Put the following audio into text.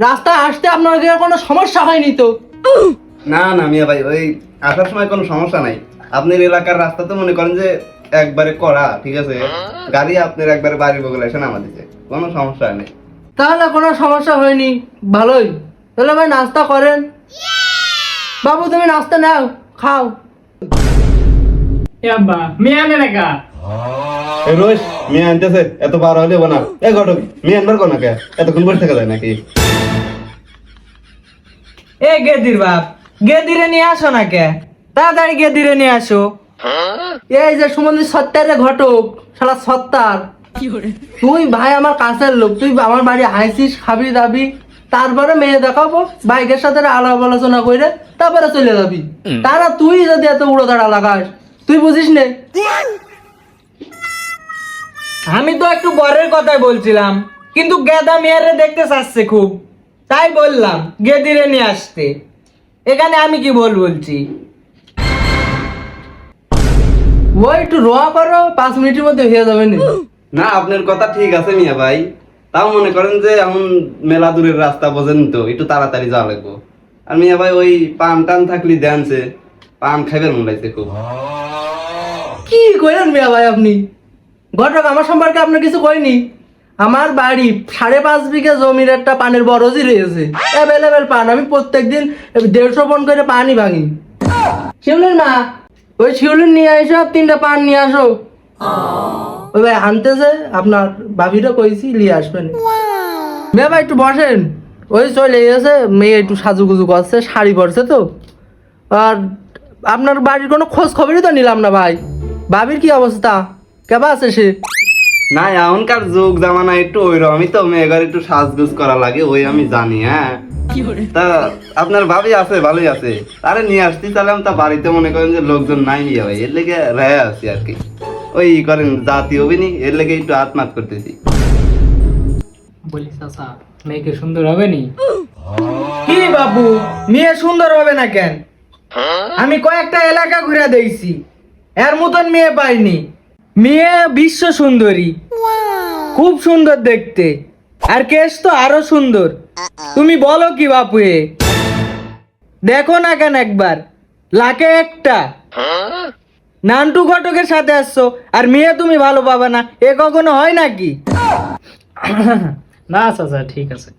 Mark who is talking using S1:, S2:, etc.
S1: রাস্তায় আসতে আপনার কোনো সমস্যা হয়নি তো?
S2: না না মিয়া ভাই, ওই আসার সময় কোনো সমস্যা নাই। আপনার এলাকার রাস্তা তো মনে করেন যে একবারে কড়া, ঠিক আছে? গাড়ি আপনার একবারে বাড়ির বগলে এসে নামা দিছে, কোনো সমস্যা নেই।
S1: তাহলে কোনো সমস্যা হয়নি, ভালোই। তাহলে ভাই নাস্তা করেন। বাবু তুমি নাস্তা নাও, খাও।
S3: এ আব্বা মেয়ে আনে না কা?
S2: এ রোজ মেয়ে আনতেছে, এত বার হলে না। এ ঘটক মেয়ে আনবার কোন কে? এতক্ষণ বসে থাকা যায় নাকি?
S4: এ গেদির বাপ, গেদিরে নিয়ে আসো না কে? তাড়াতাড়ি গেদিরে নিয়ে আসো।
S1: এই যে সুমন্দি সত্তারে ঘটক, শালা সত্তার। তুই ভাই আমার কাছের লোক, তুই আমার বাড়ি আইসিস, খাবি দাবি, তারপরে মেয়ে দেখাবো, বাইকের সাথে আলাপ আলোচনা করে তারপরে চলে যাবি। তারা তুই যদি এত উড়ো দাঁড়া লাগাস, তুই বুঝিস নে?
S4: আমি তো একটু বরের কথাই বলছিলাম, কিন্তু গেদা মেয়ারে দেখতে চাচ্ছে খুব, তাই বললাম গেদিরে নিয়ে আসতে। এখানে আমি কি বলছি?
S1: ওই একটু রোয়া করো, 5 মিনিটের মধ্যে হয়ে যাবে না?
S2: না আপনার কথা ঠিক আছে মিয়া ভাই, তাও মনে করেন যে এমন মেলা দূরের রাস্তা বোঝেন তো, একটু তাড়াতাড়ি যাওয়া লাগবো। আর মিয়া ভাই ওই পান টান থাকলি দেনছে, পান খাইবার মন লাগছে খুব।
S1: কি কইলেন মিয়া ভাই আপনি? ঘটক আমার সম্পর্কে আপনি কিছু কইনি? আমার বাড়ি 5.5 বিঘা জমির একটা পানের বরজি রয়েছে, অ্যাভেলেবেল পান। আমি প্রত্যেকদিন 150 পন করে পানি ভাঙি। শিউলির মা, ওই শিউলির নিয়ে আসো, 3টা পান নিয়ে আসো। ওই ভাই আনতেছে, আপনার ভাবিটা কইছি নিয়ে আসবেন। মেয়ে ভাই একটু বসেন। ওই চলে গেছে, মেয়ে একটু সাজুগুজু করছে, শাড়ি পরছে তো। আর আপনার বাড়ির কোনো খোঁজ খবরই তো নিলাম না ভাই। ভাবির কি অবস্থা, কেবা আছে সে?
S2: না এখনকার যুগ জামানা একটু ওইরকমই তো, মেয়েগার একটু সাজগুজ করা লাগে, ওই আমি জানি। হ্যাঁ, তা আপনার ভাবি আছে, ভালোই আছে। আরে নিয়ে আসতে চাইলাম, তা বাড়িতে মনে করেন যে লোকজন নাই মিয়া ভাই, এর লেগে রেহে আছি আর কি। ওই করেন জাতি হবিনি, এর লেগে একটু আত্মাত করতেছি।
S3: বলি চাচা মেয়েকে সুন্দর হবে নি?
S4: কি বাবু, মেয়ে সুন্দর হবে না কেন? আমি কয়েকটা এলাকা ঘুরে দেখছি, এর মতন মেয়ে পাইনি। মেয়ে বিশ্ব সুন্দরী, খুব সুন্দর দেখতে, আর কেশ তো আরো সুন্দর। তুমি বলো কি বাপু? দেখো না কেন একবার, লাখে একটা। নান্টু ঘটকের সাথে আসছো, আর মেয়ে তুমি ভালো পাবে না, এ কখনো হয় নাকি?
S3: না চাচা ঠিক আছে।